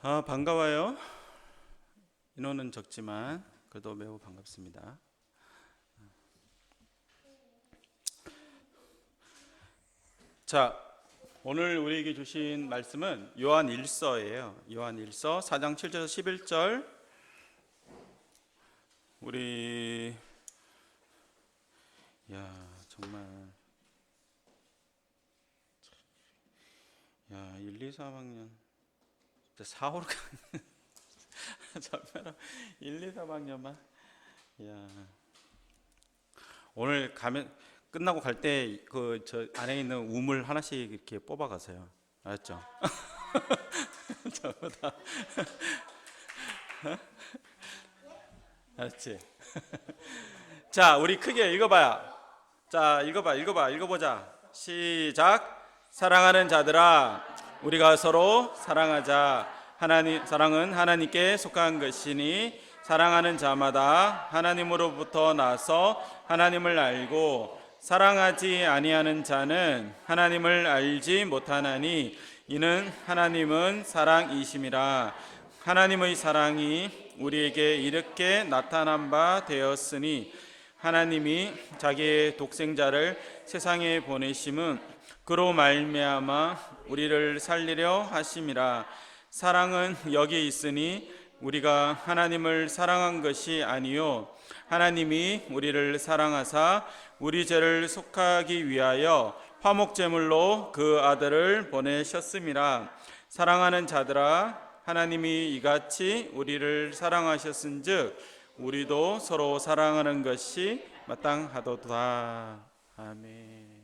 반가워요. 인원은 적지만 그래도 매우 반갑습니다. 자, 오늘 우리에게 주신 말씀은 요한 1서예요. 요한 1서 4장 7절에서 11절. 우리 정말 1, 2, 3학년 4, 5, 6학년 전면은 1, 2, 3학년만 오늘 가면 끝나고 갈 때 그 저 안에 있는 우물 하나씩 이렇게 뽑아 가세요. 알았죠? 전부 다. 알았지? 자, 우리 크게 읽어봐요. 자, 읽어보자. 시작. 사랑하는 자들아, 우리가 서로 사랑하자. 사랑은 하나님께 속한 것이니 사랑하는 자마다 하나님으로부터 나서 하나님을 알고 사랑하지 아니하는 자는 하나님을 알지 못하나니 이는 하나님은 사랑이심이라. 하나님의 사랑이 우리에게 이렇게 나타난 바 되었으니 하나님이 자기의 독생자를 세상에 보내심은 그로 말미암아 우리를 살리려 하심이라. 사랑은 여기 있으니 우리가 하나님을 사랑한 것이 아니요 하나님이 우리를 사랑하사 우리 죄를 속하기 위하여 화목제물로 그 아들을 보내셨음이라. 사랑하는 자들아, 하나님이 이같이 우리를 사랑하셨은즉 우리도 서로 사랑하는 것이 마땅하도다. 아멘.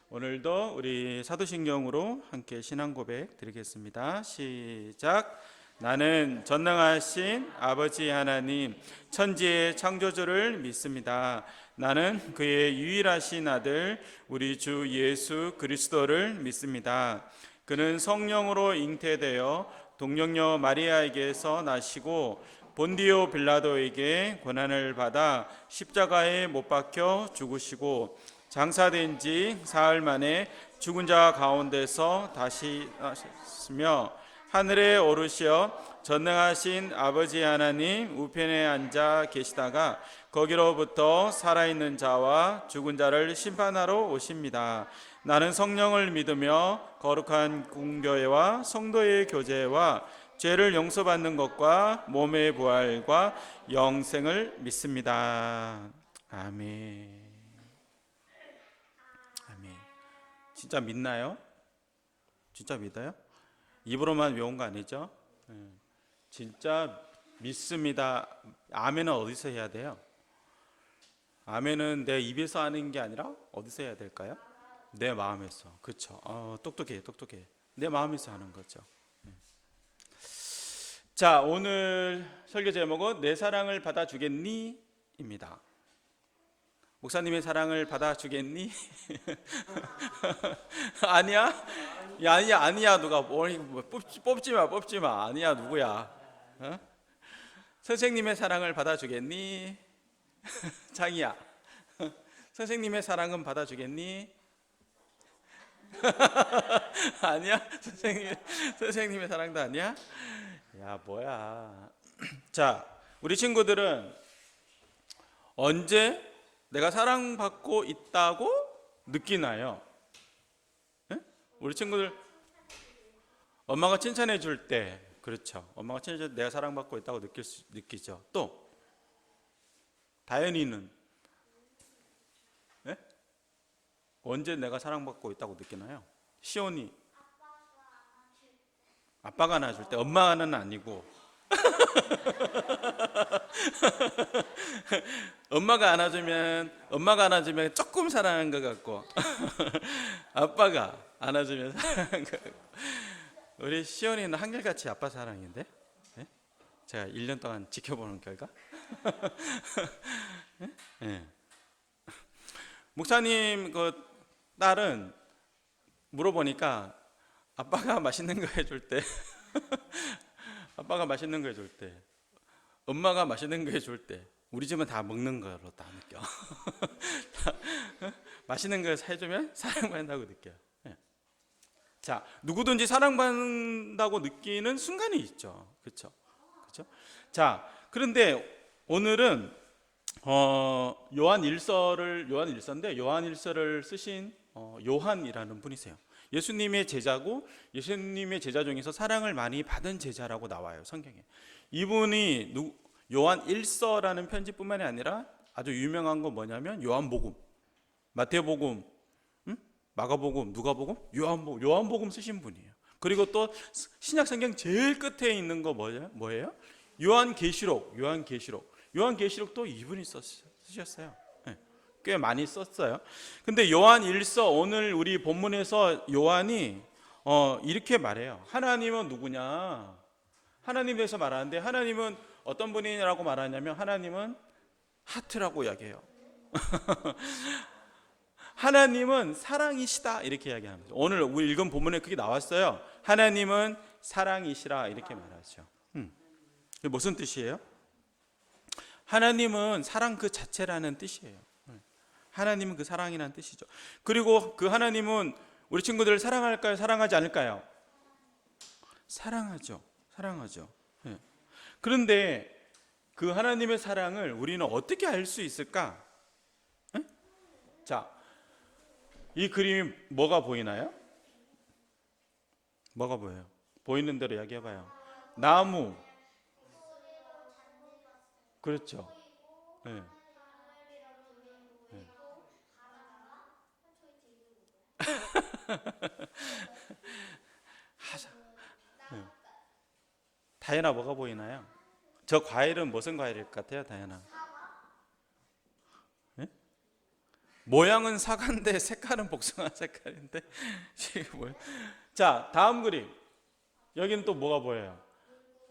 오늘도 우리 사도신경으로 함께 신앙 고백 드리겠습니다. 시작. 나는 전능하신 아버지 하나님 천지의 창조주를 믿습니다. 나는 그의 유일하신 아들 우리 주 예수 그리스도를 믿습니다. 그는 성령으로 잉태되어 동정녀 마리아에게서 나시고 본디오 빌라도에게 고난을 받아 십자가에 못 박혀 죽으시고 장사된 지 사흘 만에 죽은 자 가운데서 다시 나셨으며 하늘에 오르시어 전능하신 아버지 하나님 우편에 앉아 계시다가 거기로부터 살아있는 자와 죽은 자를 심판하러 오십니다. 나는 성령을 믿으며 거룩한 공교회와 성도의 교제와 죄를 용서받는 것과 몸의 부활과 영생을 믿습니다. 아멘. 진짜 믿나요? 진짜 믿어요? 입으로만 외운 거 아니죠? 진짜 믿습니다. 아멘은 어디서 해야 돼요? 아멘은 내 입에서 하는 게 아니라 어디서 해야 될까요? 내 마음에서. 그렇죠? 똑똑해. 내 마음에서 하는 거죠. 자, 오늘 설교 제목은 내 사랑을 받아주겠니? 입니다. 목사님의 사랑을 받아주겠니? 아니야? 아니야. 누가 뽑지 마. 아니야, 누구야? 선생님의 사랑을 받아주겠니? 장이야. 선생님의 사랑은 받아주겠니? 아니야? 선생님의 사랑도 아니야? 야, 뭐야? 자, 우리 친구들은 언제 내가 사랑받고 있다고 느끼나요? 네? 우리 친구들 엄마가 칭찬해 줄 때, 그렇죠? 엄마가 칭찬해 줄 때 내가 사랑받고 있다고 느끼죠. 또 다현이는 네? 언제 내가 사랑받고 있다고 느끼나요? 시온이 아빠가 안아줄 때, 엄마는 아니고 엄마가 안아주면 조금 사랑한 것 같고 아빠가 안아주면 사랑한 것 같고. 우리 시온이는 한결같이 아빠 사랑인데? 네? 제가 1년 동안 지켜보는 결과 네. 목사님 그 딸은 물어보니까 아빠가 맛있는 거 해줄 때 엄마가 맛있는 거 해줄 때 우리 집은 다 먹는 거로 다 느껴. 맛있는 거 해주면 사랑받는다고 느껴요. 자, 자, 누구든지 사랑받는다고 느끼는 순간이 있죠. 그렇죠? 그렇죠? 자, 그런데 오늘은 요한 일서인데 요한 일서를 쓰신 요한이라는 분이세요. 예수님의 제자고 예수님의 제자 중에서 사랑을 많이 받은 제자라고 나와요, 성경에. 이분이 요한 일서라는 편지뿐만이 아니라 아주 유명한 건 뭐냐면 요한복음, 마태복음, 마가복음, 누가복음, 요한복음 쓰신 분이에요. 그리고 또 신약 성경 제일 끝에 있는 거 뭐예요? 요한계시록도 이분이 쓰셨어요. 네, 꽤 많이 썼어요. 근데 요한 일서, 오늘 우리 본문에서 요한이 이렇게 말해요. 하나님은 누구냐? 하나님에 대해서 말하는데, 하나님은 어떤 분이라고 말하냐면 하나님은 하트라고 이야기해요. 하나님은 사랑이시다, 이렇게 이야기합니다. 오늘 우리 읽은 본문에 그게 나왔어요. 하나님은 사랑이시라, 이렇게 말하죠. 그게 무슨 뜻이에요? 하나님은 사랑 그 자체라는 뜻이에요. 하나님은 그 사랑이라는 뜻이죠. 그리고 그 하나님은 우리 친구들을 사랑할까요? 사랑하지 않을까요? 사랑하죠. 그런데 그 하나님의 사랑을 우리는 어떻게 알 수 있을까? 자, 이 그림이 뭐가 보이나요? 뭐가 보여요? 보이는 대로 이야기해봐요. 나무. 그렇죠. 네. 네. 네. 다현아, 뭐가 보이나요? 저 과일은 무슨 과일일 것 같아요, 다현아? 네? 모양은 사과인데 색깔은 복숭아 색깔인데 지금 뭐예요? 자, 다음 그림. 여기는 또 뭐가 보여요?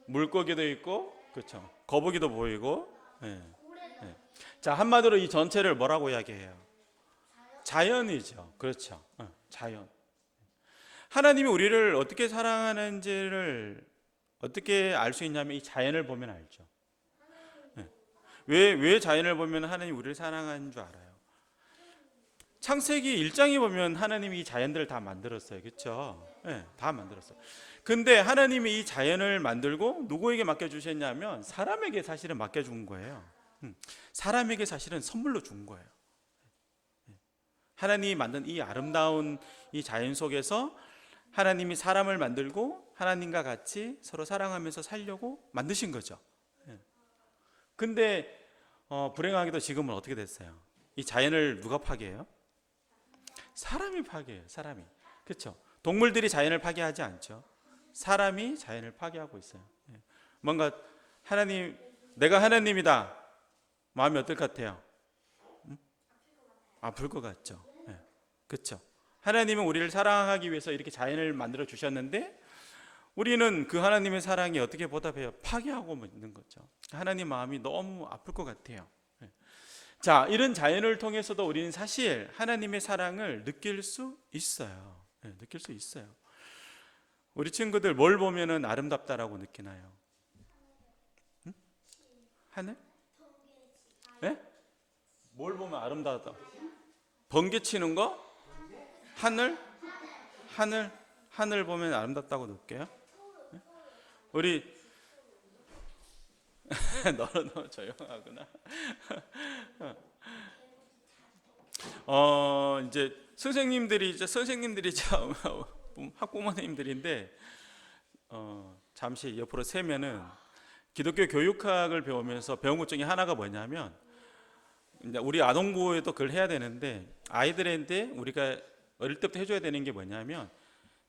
물고기도 있고, 그렇죠. 거북이도 보이고. 네. 네. 자, 한마디로 이 전체를 뭐라고 이야기해요? 자연이죠. 그렇죠. 자연. 하나님이 우리를 어떻게 사랑하는지를 어떻게 알 수 있냐면 이 자연을 보면 알죠. 네. 왜 자연을 보면 하나님이 우리를 사랑하는 줄 알아요? 창세기 1장에 보면 하나님이 이 자연들을 다 만들었어요. 그렇죠? 네, 다 만들었어요. 근데 하나님이 이 자연을 만들고 누구에게 맡겨주셨냐면 사람에게 사실은 맡겨준 거예요. 사람에게 사실은 선물로 준 거예요. 하나님이 만든 이 아름다운 이 자연 속에서 하나님이 사람을 만들고 하나님과 같이 서로 사랑하면서 살려고 만드신 거죠. 근데 불행하게도 지금은 어떻게 됐어요? 이 자연을 누가 파괴해요? 사람이 파괴해요. 사람이. 그렇죠? 동물들이 자연을 파괴하지 않죠. 사람이 자연을 파괴하고 있어요. 뭔가 하나님, 내가 하나님이다, 마음이 어떨 것 같아요? 아플 것 같죠. 그렇죠? 하나님은 우리를 사랑하기 위해서 이렇게 자연을 만들어 주셨는데 우리는 그 하나님의 사랑에 어떻게 보답해요? 파괴하고 있는 거죠. 하나님 마음이 너무 아플 것 같아요. 자, 이런 자연을 통해서도 우리는 사실 하나님의 사랑을 느낄 수 있어요. 느낄 수 있어요. 우리 친구들 뭘 보면은 아름답다라고 느끼나요? 하늘? 네? 뭘 보면 아름다웠다? 번개치는 거? 하늘 보면 아름답다고 느껴요? 우리 너무 조용하구나. 이제 선생님들이 학부모님들인데 잠시 옆으로 세면은 기독교 교육학을 배우면서 배운 것 중에 하나가 뭐냐면 이제 우리 아동부에도 그걸 해야 되는데 아이들한테 우리가 어릴 때부터 해줘야 되는 게 뭐냐면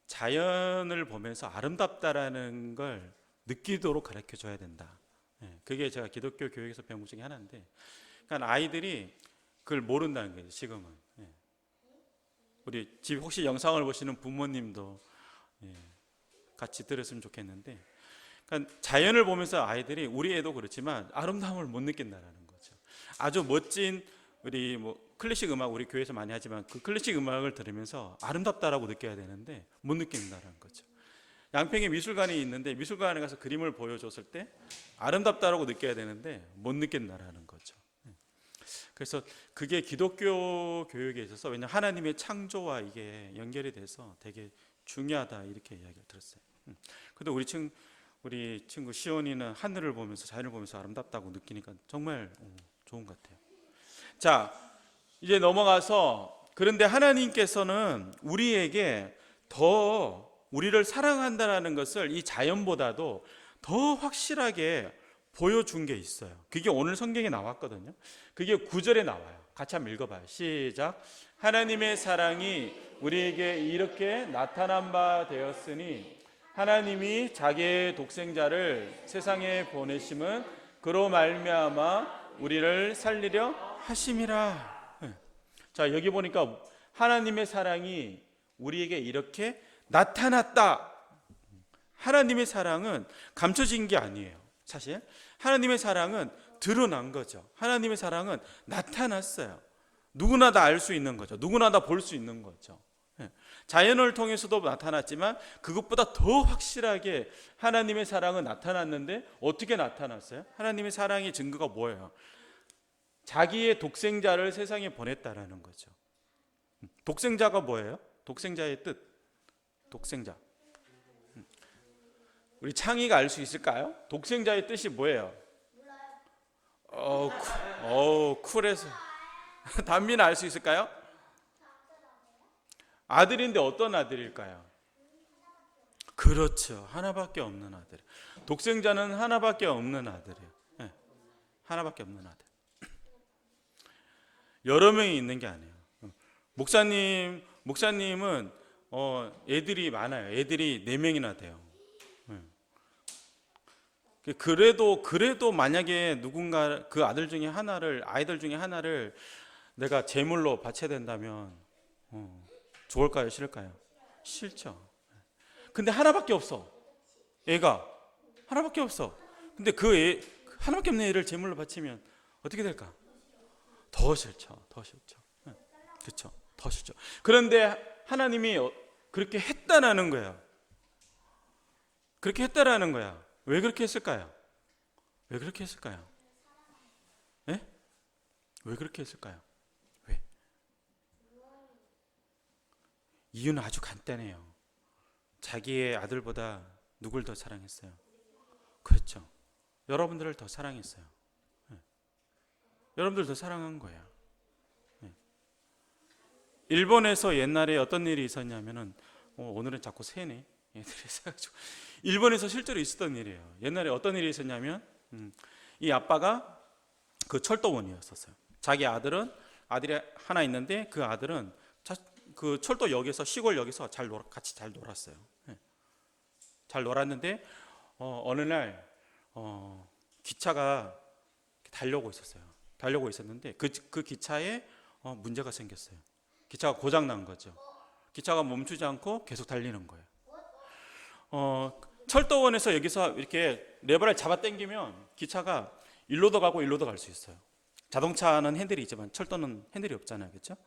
자연을 보면서 아름답다라는 걸 느끼도록 가르쳐 줘야 된다. 그게 제가 기독교 교육에서 배운 것 중에 하나인데, 그러니까 아이들이 그걸 모른다는 거예요. 지금은. 우리 집 혹시 영상을 보시는 부모님도 같이 들었으면 좋겠는데, 그러니까 자연을 보면서 아이들이, 우리 애도 그렇지만 아름다움을 못 느낀다라는 거죠. 아주 멋진 우리 클래식 음악, 우리 교회에서 많이 하지만 그 클래식 음악을 들으면서 아름답다라고 느껴야 되는데 못 느낀다라는 거죠. 양평에 미술관이 있는데 미술관에 가서 그림을 보여줬을 때 아름답다라고 느껴야 되는데 못 느낀다라는 거죠. 그래서 그게 기독교 교육에 있어서, 왜냐하면 하나님의 창조와 이게 연결이 돼서 되게 중요하다 이렇게 이야기를 들었어요. 근데 우리 친구 시온이는 하늘을 보면서 자연을 보면서 아름답다고 느끼니까 정말 좋은 것 같아요. 자, 이제 넘어가서 그런데 하나님께서는 우리에게 더 우리를 사랑한다는 것을 이 자연보다도 더 확실하게 보여준 게 있어요. 그게 오늘 성경에 나왔거든요. 그게 9절에 나와요. 같이 한번 읽어봐요. 시작. 하나님의 사랑이 우리에게 이렇게 나타난 바 되었으니 하나님이 자기의 독생자를 세상에 보내심은 그로 말미암아 우리를 살리려 하심이라. 자, 여기 보니까 하나님의 사랑이 우리에게 이렇게 나타났다. 하나님의 사랑은 감춰진 게 아니에요. 사실 하나님의 사랑은 드러난 거죠. 하나님의 사랑은 나타났어요. 누구나 다 알 수 있는 거죠. 누구나 다 볼 수 있는 거죠. 자연을 통해서도 나타났지만 그것보다 더 확실하게 하나님의 사랑은 나타났는데 어떻게 나타났어요? 하나님의 사랑의 증거가 뭐예요? 자기의 독생자를 세상에 보냈다라는 거죠. 독생자가 뭐예요? 독생자의 뜻. 독생자. 우리 창희가 알 수 있을까요? 독생자의 뜻이 뭐예요? 쿨해서. 단미는 알 수 있을까요? 아들인데 어떤 아들일까요? 그렇죠. 하나밖에 없는 아들. 독생자는 하나밖에 없는 아들이에요. 네. 하나밖에 없는 아들. 여러 명이 있는 게 아니에요. 목사님은 애들이 많아요. 애들이 4명이나 돼요. 그래도 만약에 누군가 그 아이들 중에 하나를 내가 제물로 바쳐야 된다면 좋을까요? 싫을까요? 싫죠. 근데 하나밖에 없어. 애가 하나밖에 없어. 근데 하나밖에 없는 애를 제물로 바치면 어떻게 될까? 더 싫죠. 그렇죠. 더 싫죠. 그런데 하나님이 그렇게 했다라는 거예요. 그렇게 했다라는 거야. 왜 그렇게 했을까요? 왜 그렇게 했을까요? 네? 왜 그렇게 했을까요? 왜? 이유는 아주 간단해요. 자기의 아들보다 누굴 더 사랑했어요? 그렇죠. 여러분들을 더 사랑했어요. 네. 여러분들 더 사랑한 거예요. 네. 일본에서 옛날에 어떤 일이 있었냐면은 오늘은 자꾸 새네. 애들이 있어가지고 일본에서 실제로 있었던 일이에요. 옛날에 어떤 일이 있었냐면 이 아빠가 그 철도원이었었어요. 자기 아들이 하나 있는데 그 아들은 그 철도역에서 시골역에서 같이 잘 놀았어요. 네. 잘 놀았는데 어느 날 기차가 달려오고 있었는데 그 기차에 문제가 생겼어요. 기차가 고장 난 거죠. 기차가 멈추지 않고 계속 달리는 거예요. 철도원에서 여기서 이렇게 레버를 잡아 당기면 기차가 일로도 가고 일로도 갈 수 있어요. 자동차는 핸들이 있지만 철도는 핸들이 없잖아요. 그렇죠?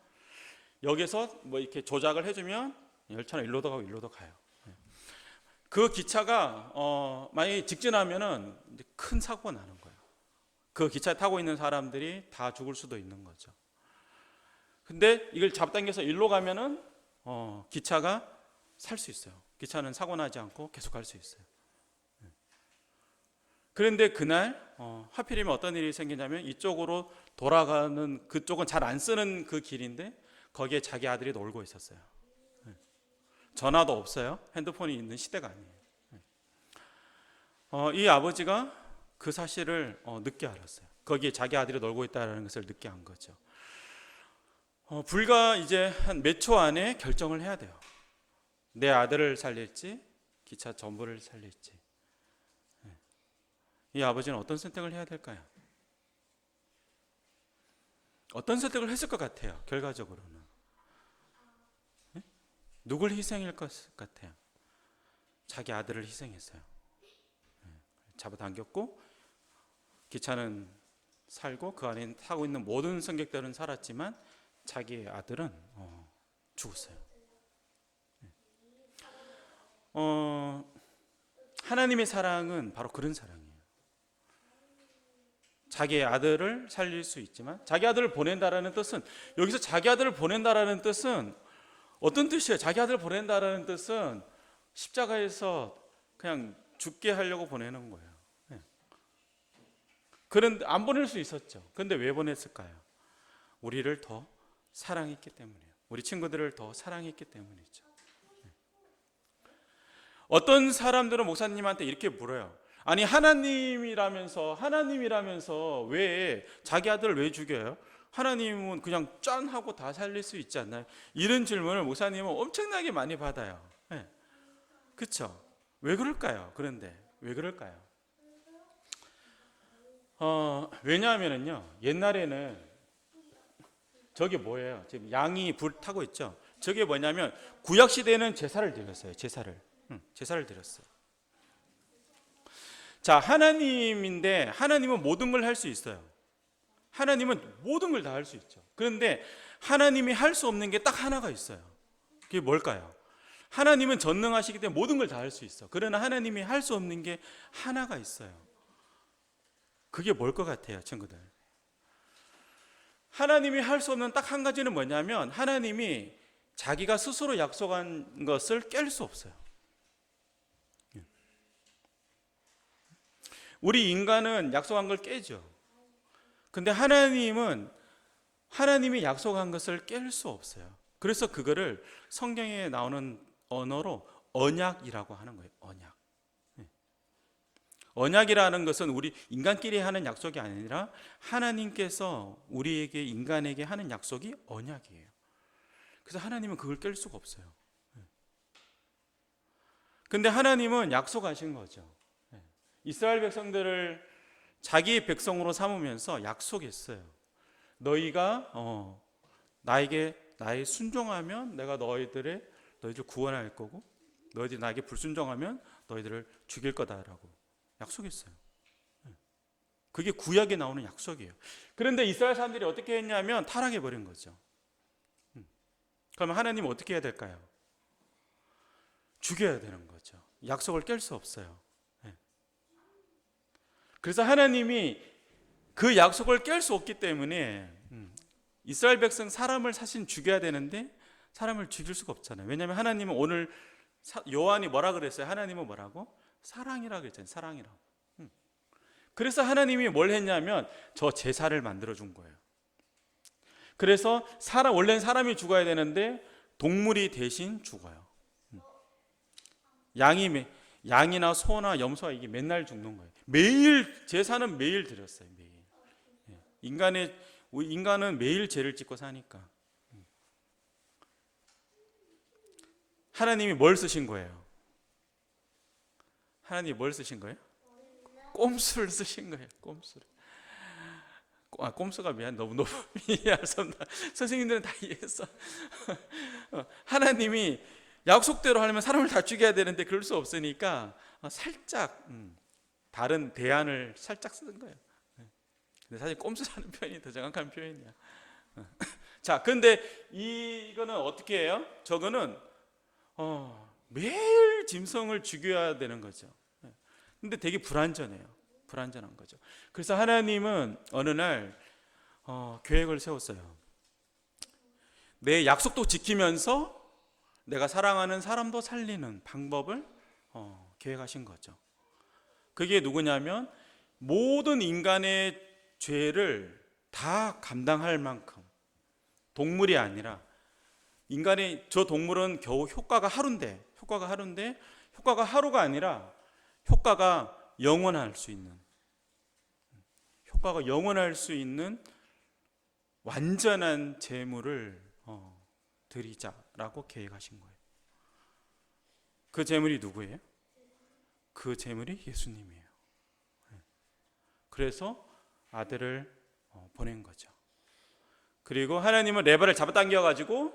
여기서 뭐 이렇게 조작을 해주면 열차는 일로도 가고 일로도 가요. 그 기차가 만약에 직진하면은 큰 사고가 나는 거예요. 그 기차에 타고 있는 사람들이 다 죽을 수도 있는 거죠. 근데 이걸 잡당겨서 일로 가면은 기차가 살 수 있어요. 기차는 사고 나지 않고 계속 갈 수 있어요. 그런데 그날 하필이면 어떤 일이 생기냐면 이쪽으로 돌아가는 그쪽은 잘 안 쓰는 그 길인데 거기에 자기 아들이 놀고 있었어요. 전화도 없어요. 핸드폰이 있는 시대가 아니에요. 이 아버지가 그 사실을 늦게 알았어요. 거기에 자기 아들이 놀고 있다는 것을 늦게 안 거죠. 불과 이제 한 몇 초 안에 결정을 해야 돼요. 내 아들을 살릴지 기차 전부를 살릴지. 이 아버지는 어떤 선택을 해야 될까요? 어떤 선택을 했을 것 같아요? 결과적으로는 누굴 희생할 것 같아요? 자기 아들을 희생했어요. 잡아당겼고 기차는 살고 그 안에 타고 있는 모든 승객들은 살았지만 자기의 아들은 죽었어요. 하나님의 사랑은 바로 그런 사랑이에요. 자기의 아들을 살릴 수 있지만 자기 아들을 보낸다라는 뜻은 여기서 자기 아들을 보낸다라는 뜻은 어떤 뜻이에요? 자기 아들 보낸다라는 뜻은 십자가에서 그냥 죽게 하려고 보내는 거예요. 네. 그런데 안 보낼 수 있었죠. 그런데 왜 보냈을까요? 우리를 더 사랑했기 때문이에요. 우리 친구들을 더 사랑했기 때문이죠. 네. 어떤 사람들은 목사님한테 이렇게 물어요. 아니 하나님이라면서 왜 자기 아들을 왜 죽여요? 하나님은 그냥 짠 하고 다 살릴 수 있지 않나요? 이런 질문을 목사님은 엄청나게 많이 받아요. 네. 그렇죠? 왜 그럴까요? 그런데 왜 그럴까요? 왜냐하면요, 옛날에는 저게 뭐예요? 지금 양이 불 타고 있죠? 저게 뭐냐면 구약 시대는 제사를 드렸어요. 제사를 드렸어요. 자, 하나님인데 하나님은 모든 걸 할 수 있어요. 하나님은 모든 걸 다 할 수 있죠. 그런데 하나님이 할 수 없는 게 딱 하나가 있어요. 그게 뭘까요? 하나님은 전능하시기 때문에 모든 걸 다 할 수 있어. 그러나 하나님이 할 수 없는 게 하나가 있어요. 그게 뭘 것 같아요, 친구들? 하나님이 할 수 없는 딱 한 가지는 뭐냐면 하나님이 자기가 스스로 약속한 것을 깰 수 없어요. 우리 인간은 약속한 걸 깨죠. 근데 하나님은 하나님이 약속한 것을 깰 수 없어요. 그래서 그거를 성경에 나오는 언어로 언약이라고 하는 거예요. 언약. 언약이라는 것은 우리 인간끼리 하는 약속이 아니라 하나님께서 우리에게 인간에게 하는 약속이 언약이에요. 그래서 하나님은 그걸 깰 수가 없어요. 근데 하나님은 약속하신 거죠. 이스라엘 백성들을 자기 백성으로 삼으면서 약속했어요. 너희가 나에게 순종하면 내가 너희들을 구원할 거고 너희들이 나에게 불순종하면 너희들을 죽일 거다라고 약속했어요. 그게 구약에 나오는 약속이에요. 그런데 이스라엘 사람들이 어떻게 했냐면 타락해 버린 거죠. 그러면 하나님은 어떻게 해야 될까요? 죽여야 되는 거죠. 약속을 깰 수 없어요. 그래서 하나님이 그 약속을 깰 수 없기 때문에 이스라엘 백성 사람을 사실 죽여야 되는데 사람을 죽일 수가 없잖아요. 왜냐하면 하나님은 오늘 요한이 뭐라 그랬어요? 하나님은 뭐라고? 사랑이라고 그랬잖아요. 사랑이라고. 그래서 하나님이 뭘 했냐면 저 제사를 만들어 준 거예요. 그래서 원래는 사람이 죽어야 되는데 동물이 대신 죽어요. 양이나 소나 염소가 이게 맨날 죽는 거예요. 매일 제사는 매일 드렸어요. 매일. 인간은 매일 죄를 짓고 사니까. 하나님이 뭘 쓰신 거예요? 하나님이 뭘 쓰신 거예요? 꼼수를 쓰신 거예요. 꼼수를. 꼼수가 너무 이해했습니다. 선생님들은 다 이해했어. 하나님이 약속대로 하려면 사람을 다 죽여야 되는데 그럴 수 없으니까 살짝 다른 대안을 살짝 쓰는 거예요. 근데 사실 꼼수라는 표현이 더 정확한 표현이야. 자, 근데 이거는 어떻게 해요? 저거는 매일 짐승을 죽여야 되는 거죠. 근데 되게 불완전해요. 불완전한 거죠. 그래서 하나님은 어느 날 계획을 세웠어요. 내 약속도 지키면서 내가 사랑하는 사람도 살리는 방법을 계획하신 거죠. 그게 누구냐면 모든 인간의 죄를 다 감당할 만큼 동물이 아니라 저 동물은 겨우 효과가 하루인데 효과가 하루가 아니라 효과가 영원할 수 있는 완전한 제물을 드리자라고 계획하신 거예요. 그 제물이 누구예요? 그 제물이 예수님이에요. 그래서 아들을 보낸 거죠. 그리고 하나님은 레바를 잡아당겨 가지고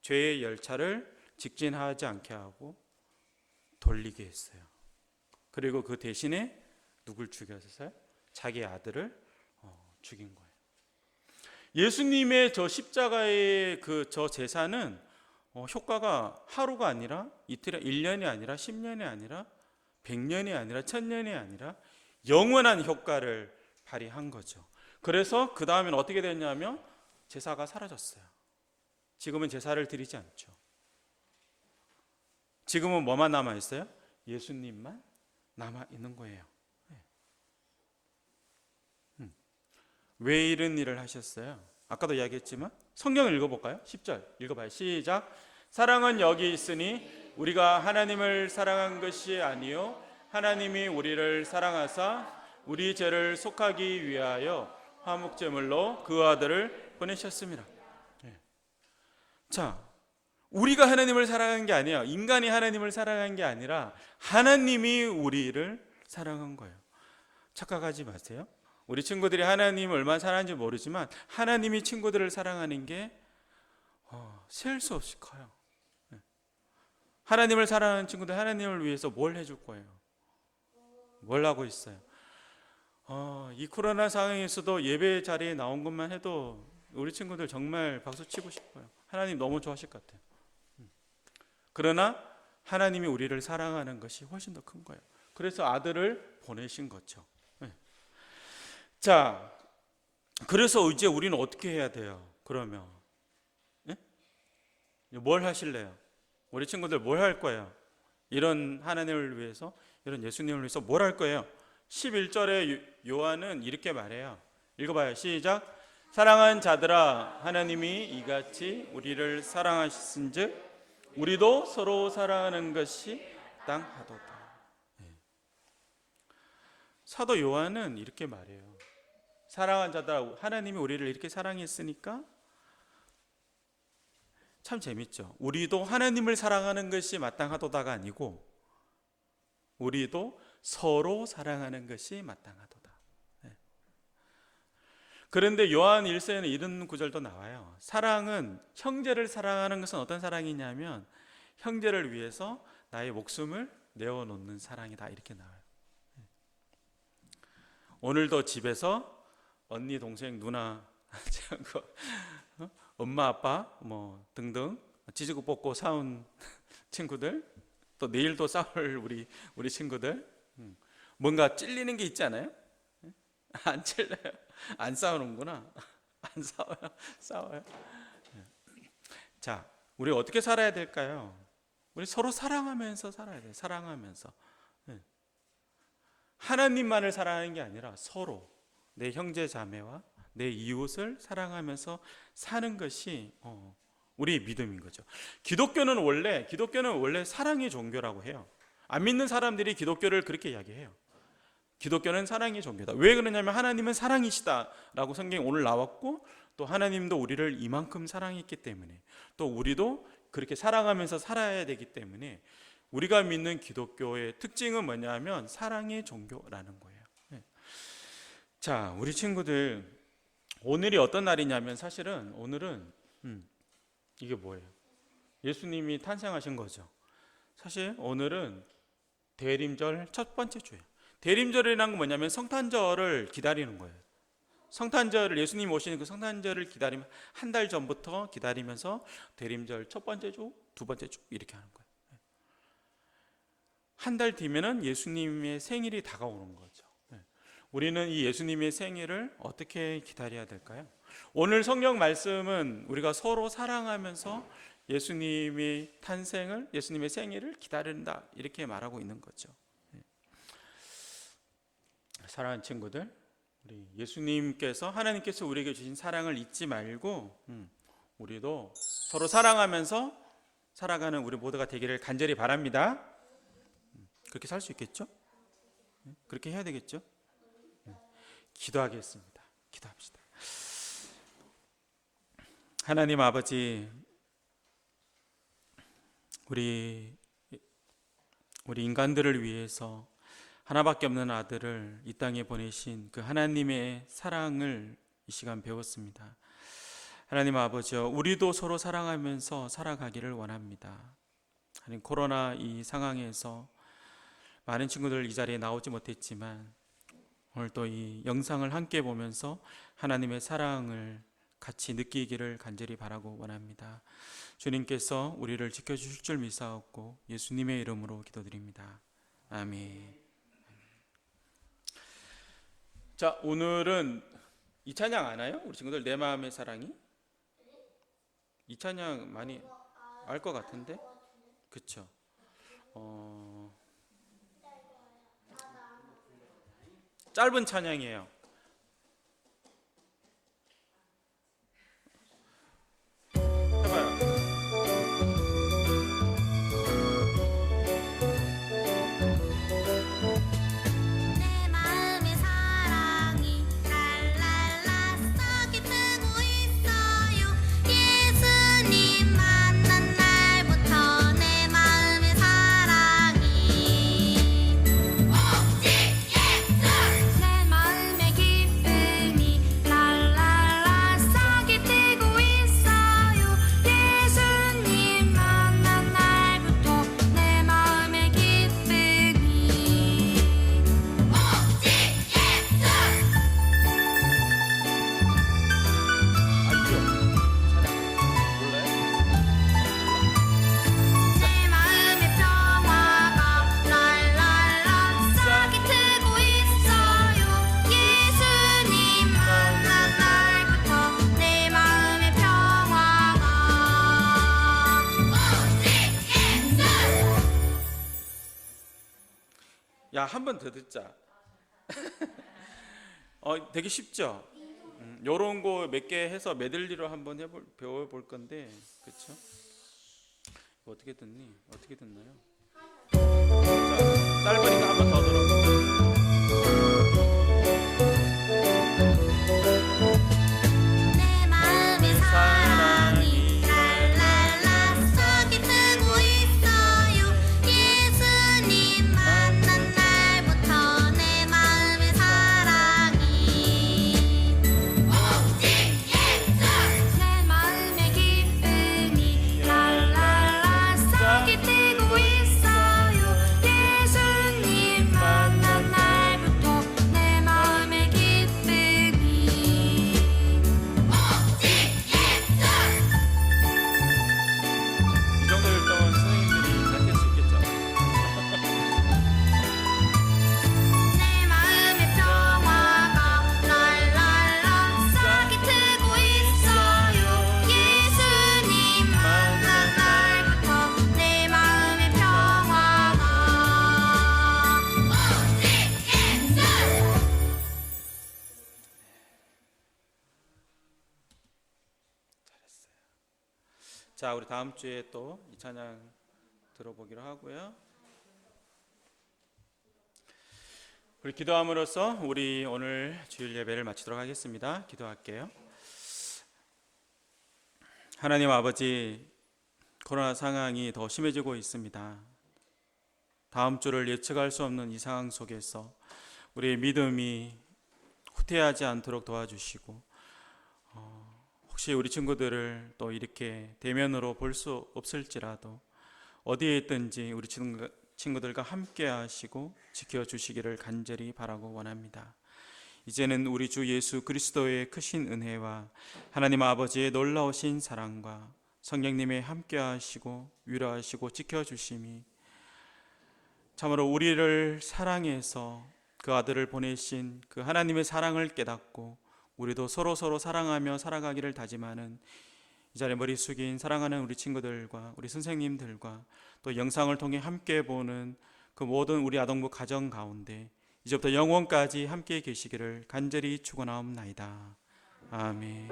죄의 열차를 직진하지 않게 하고 돌리게 했어요. 그리고 그 대신에 누굴 죽였어요? 자기 아들을 죽인 거예요. 예수님의 저 십자가의 저 제사는 효과가 하루가 아니라 이틀, 1년이 아니라 10년이 아니라 100년이 아니라 1000년이 아니라 영원한 효과를 발휘한 거죠. 그래서 그 다음에는 어떻게 됐냐면 제사가 사라졌어요. 지금은 제사를 드리지 않죠. 지금은 뭐만 남아 있어요? 예수님만 남아 있는 거예요. 왜 이런 일을 하셨어요? 아까도 이야기했지만 성경을 읽어볼까요? 10절 읽어봐요. 시작. 사랑은 여기 있으니 우리가 하나님을 사랑한 것이 아니요 하나님이 우리를 사랑하사 우리 죄를 속하기 위하여 화목제물로 그 아들을 보내셨습니다. 자, 우리가 하나님을 사랑한 게 아니에요. 인간이 하나님을 사랑한 게 아니라 하나님이 우리를 사랑한 거예요. 착각하지 마세요. 우리 친구들이 하나님을 얼마나 사랑하는지 모르지만 하나님이 친구들을 사랑하는 게 셀 수 없이 커요. 하나님을 사랑하는 친구들 하나님을 위해서 뭘 해줄 거예요? 뭘 하고 있어요? 이 코로나 상황에서도 예배 자리에 나온 것만 해도 우리 친구들 정말 박수 치고 싶어요. 하나님 너무 좋아하실 것 같아요. 그러나 하나님이 우리를 사랑하는 것이 훨씬 더 큰 거예요. 그래서 아들을 보내신 거죠. 자, 그래서 이제 우리는 어떻게 해야 돼요? 그러면 뭘 하실래요? 우리 친구들 뭘 할 거예요? 이런 하나님을 위해서, 이런 예수님을 위해서 뭘 할 거예요? 11절에 요한은 이렇게 말해요. 읽어봐요. 시작. 사랑하는 자들아, 하나님이 이같이 우리를 사랑하신즉 우리도 서로 사랑하는 것이 마땅하도다. 사도 요한은 이렇게 말해요. 사랑하는 자들아, 하나님이 우리를 이렇게 사랑했으니까 참 재밌죠. 우리도 하나님을 사랑하는 것이 마땅하도다가 아니고 우리도 서로 사랑하는 것이 마땅하도다. 그런데 요한 1서에는 이런 구절도 나와요. 사랑은, 형제를 사랑하는 것은 어떤 사랑이냐면 형제를 위해서 나의 목숨을 내어놓는 사랑이다, 이렇게 나와요. 오늘도 집에서 언니, 동생, 누나, 엄마, 아빠 뭐 등등 지지고 볶고 싸운 친구들, 또 내일도 싸울 우리 친구들, 뭔가 찔리는 게 있지 않아요? 안 찔려요? 안 싸우는구나. 안 싸워요? 싸워요? 자, 우리 어떻게 살아야 될까요? 우리 서로 사랑하면서 살아야 돼요. 사랑하면서. 하나님만을 사랑하는 게 아니라 서로 내 형제 자매와 내 이웃을 사랑하면서 사는 것이 우리의 믿음인 거죠. 기독교는 원래 사랑의 종교라고 해요. 안 믿는 사람들이 기독교를 그렇게 이야기해요. 기독교는 사랑의 종교다. 왜 그러냐면 하나님은 사랑이시다라고 성경에 오늘 나왔고, 또 하나님도 우리를 이만큼 사랑했기 때문에, 또 우리도 그렇게 사랑하면서 살아야 되기 때문에 우리가 믿는 기독교의 특징은 뭐냐면 사랑의 종교라는 거예요. 자, 우리 친구들, 오늘이 어떤 날이냐면 사실은 오늘은 이게 뭐예요? 예수님이 탄생하신 거죠. 사실 오늘은 대림절 첫 번째 주예요. 대림절이라는 건 뭐냐면 성탄절을 기다리는 거예요. 성탄절을, 예수님 오시는 그 성탄절을 기다리면 한 달 전부터 기다리면서 대림절 첫 번째 주, 두 번째 주 이렇게 하는 거예요. 한 달 뒤면은 예수님의 생일이 다가오는 거죠. 우리는 이 예수님의 생일을 어떻게 기다려야 될까요? 오늘 성경 말씀은 우리가 서로 사랑하면서 예수님의 탄생을, 예수님의 생일을 기다린다, 이렇게 말하고 있는 거죠. 사랑하는 친구들, 우리 예수님께서, 하나님께서 우리에게 주신 사랑을 잊지 말고 우리도 서로 사랑하면서 살아가는 우리 모두가 되기를 간절히 바랍니다. 그렇게 살 수 있겠죠? 그렇게 해야 되겠죠? 기도하겠습니다. 기도합시다. 하나님 아버지, 우리 인간들을 위해서 하나밖에 없는 아들을 이 땅에 보내신 그 하나님의 사랑을 이 시간 배웠습니다. 하나님 아버지여, 우리도 서로 사랑하면서 살아가기를 원합니다. 하나님, 코로나 이 상황에서 많은 친구들 이 자리에 나오지 못했지만 오늘 또 이 영상을 함께 보면서 하나님의 사랑을 같이 느끼기를 간절히 바라고 원합니다. 주님께서 우리를 지켜주실 줄 믿사옵고 예수님의 이름으로 기도드립니다. 아멘. 자, 오늘은 이 찬양 아나요? 우리 친구들, 내 마음의 사랑이? 이 찬양 많이 알 것 같은데, 그쵸? 짧은 찬양이에요. 해봐요. 내 마음의 사랑이 랄랄라 썩이 뜨고 있어요. 예수님 만난 날부터 내 마음의 사랑이 오직 예수 내 마음의 기쁨이 랄랄라 썩이 뜨고 있어요. 예수님 만난 날부터 내 마음의 기쁨이 오직 예수 알죠? 몰라요? 내 마음의 평화가 랄랄라 싹이 트고 있어요. 예수님 만난 날부터 내 마음의 평화가 오직 예수 야, 한 번 더 듣자. 되게 쉽죠? 요런 거 몇 개 해서 메들리로 한번 배워볼 건데, 그쵸? 이거 어떻게 듣니? 어떻게 듣나요? 자, 짧으니까 한 번 더 들어. 내 마음의 사랑이 랄랄라 썩이 뜨고 있어요. 예수님 만난 날부터 내 마음의 사랑이 오직 예수 내 마음의 기쁨이 랄랄라 썩이 뜨고 있어요. 예수님 만난 날부터 내 마음의 기쁨이 오직 예수 이 정도 일단 선생님들이 가르칠 수 있겠죠? 내 마음의 평화가 랄랄라 싹이 트고 있어요. 예수님 만난 날부터 내 마음의 평화가 오직 예수 자, 우리 다음 주에 또 이 찬양 들어보기로 하고요. 우리 기도함으로써 우리 오늘 주일 예배를 마치도록 하겠습니다. 기도할게요. 하나님 아버지, 코로나 상황이 더 심해지고 있습니다. 다음 주를 예측할 수 없는 이 상황 속에서 우리의 믿음이 후퇴하지 않도록 도와주시고, 혹시 우리 친구들을 또 이렇게 대면으로 볼 수 없을지라도 어디에 있든지 우리 친구들과 함께 하시고 지켜주시기를 간절히 바라고 원합니다. 이제는 우리 주 예수 그리스도의 크신 은혜와 하나님 아버지의 놀라우신 사랑과 성령님의 함께 하시고 위로하시고 지켜주심이 참으로 우리를 사랑해서 그 아들을 보내신 그 하나님의 사랑을 깨닫고 우리도 서로 사랑하며 살아가기를 다짐하는 이 자리에 머리 숙인 사랑하는 우리 친구들과 우리 선생님들과 또 영상을 통해 함께 보는 그 모든 우리 아동부 가정 가운데 이제부터 영원까지 함께 계시기를 간절히 축원하옵나이다. 아멘.